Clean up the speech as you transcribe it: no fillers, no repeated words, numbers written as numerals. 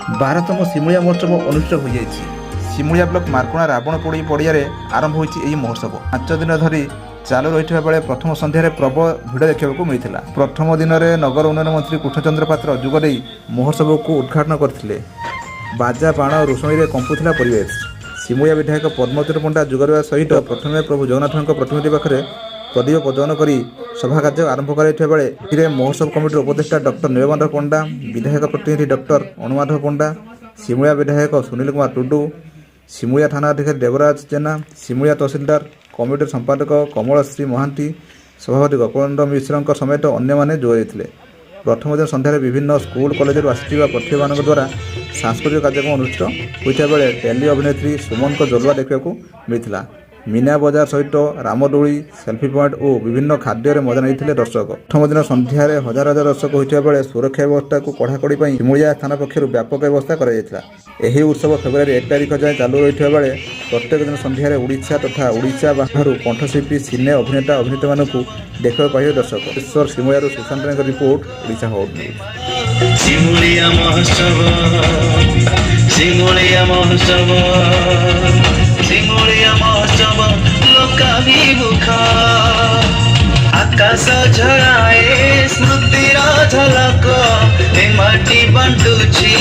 ଭାରତମ ଶିମୁଳିଆ ମହୋତ୍ସବ ଅନୁଷ୍ଠିତ ହୋଇଯାଇଛି। ଶିମୁଳିଆ ବ୍ଲକ ମାର୍କଣା ରାବଣପୋଡ଼ି ପଡ଼ିଆରେ ଆରମ୍ଭ ହୋଇଛି ଏହି ମହୋତ୍ସବ। 5 ଦିନ ଧରି ଚାଲୁ ରହିଥିବା ବେଳେ ପ୍ରଥମ ସନ୍ଧ୍ୟାରେ ପ୍ରବଳ ଭିଡ଼ ଦେଖିବାକୁ ମିଳିଥିଲା। ପ୍ରଥମ ଦିନରେ ନଗର ଉନ୍ନୟନ ମନ୍ତ୍ରୀ କୃଷ୍ଣଚନ୍ଦ୍ର ପାତ୍ର ଯୋଗ ଦେଇ ମହୋତ୍ସବକୁ ଉଦ୍ଘାଟନ କରିଥିଲେ। ବାଜା ବାଣ ରୋଷଣୀରେ କମ୍ପୁଥିଲା ପରିବେଶ। ଶିମୁଳିଆ ବିଧାୟକ ପଦ୍ମଚନ୍ଦ୍ର ପଣ୍ଡା ଯୋଗ ଦେବା ସହିତ ପ୍ରଥମେ ପ୍ରଭୁ ଜଗନ୍ନାଥଙ୍କ ପ୍ରତିମୂର୍ତ୍ତି ପାଖରେ ପ୍ରଦୀପ ପ୍ରଜ୍ୱଳନ କରି ସଭା କାର୍ଯ୍ୟ ଆରମ୍ଭ କରାଯାଇଥିବା ବେଳେ ଏଥିରେ ମହୋତ୍ସବ କମିଟିର ଉପଦେଷ୍ଟା ଡକ୍ଟର ନୀଳମାଧବ ପଣ୍ଡା, ବିଧାୟକ ପ୍ରତିନିଧି ଡକ୍ଟର ଅନୁମାଧବ ପଣ୍ଡା, ଶିମୁଳିଆ ବିଧାୟକ ସୁନୀଲ କୁମାର ଟୁଡୁ, ଶିମୁଳିଆ ଥାନା ଅଧିକାରୀ ଦେବରାଜ ଜେନା, ଶିମୁଳିଆ ତହସିଲଦାର, କମିଟିର ସମ୍ପାଦକ କମଳଶ୍ରୀ ମହାନ୍ତି, ସଭାପତି ଗୋପବନ୍ଧୁ ମିଶ୍ରଙ୍କ ସମେତ ଅନ୍ୟମାନେ ଯୋଗ ଦେଇଥିଲେ। ପ୍ରଥମ ଦିନ ସନ୍ଧ୍ୟାରେ ବିଭିନ୍ନ ସ୍କୁଲ କଲେଜରୁ ଆସିଥିବା ପ୍ରତିଭାମାନଙ୍କ ଦ୍ୱାରା ସାଂସ୍କୃତିକ କାର୍ଯ୍ୟକ୍ରମ ଅନୁଷ୍ଠିତ ହୋଇଥିବା ବେଳେ ଟେଲି ଅଭିନେତ୍ରୀ ସୁମନଙ୍କ ଜଲୱା ଦେଖିବାକୁ ମିଳିଥିଲା। ମୀନା ବଜାର ସହିତ ରାମଦୋଳି, ସେଲ୍ଫି ପଏଣ୍ଟ ଓ ବିଭିନ୍ନ ଖାଦ୍ୟରେ ମଜା ନେଇଥିଲେ ଦର୍ଶକ। ପ୍ରଥମ ଦିନ ସନ୍ଧ୍ୟାରେ ହଜାର ହଜାର ଦର୍ଶକ ହୋଇଥିବା ବେଳେ ସୁରକ୍ଷା ବ୍ୟବସ୍ଥାକୁ କଡ଼ାକଡ଼ି ପାଇଁ ଶିମୁଳିଆ ଥାନା ପକ୍ଷରୁ ବ୍ୟାପକ ବ୍ୟବସ୍ଥା କରାଯାଇଥିଲା। ଏହି ଉତ୍ସବ ଫେବୃଆରୀ 1 ତାରିଖ ଯାଏଁ ଚାଲୁ ରହିଥିବା ବେଳେ ପ୍ରତ୍ୟେକ ଦିନ ସନ୍ଧ୍ୟାରେ ଓଡ଼ିଶା ତଥା ଓଡ଼ିଶା ବାହାରୁ କଣ୍ଠଶିଳ୍ପୀ, ସିନେ ଅଭିନେତା ଅଭିନେତ୍ରୀମାନଙ୍କୁ ଦେଖିବାକୁ ପାଇବେ ଦର୍ଶକ। ଈଶ୍ୱର ଶିମୁଳିଆରୁ ସୁଶାନ୍ତ ରାୟଙ୍କ report, Odisha house news. Simulia ମହୋତ୍ସବ, ଶିମୁଳିଆ ମହୋତ୍ସବ, ଶିମୁଳିଆ ମହୋତ୍ସବ ଲୋକାଭିମୁଖ, ଆକାଶ ଝରାଏ ସ୍ମୃତିର ଝଲକ, ଏ ମାଟି ବାଣ୍ଟୁଛି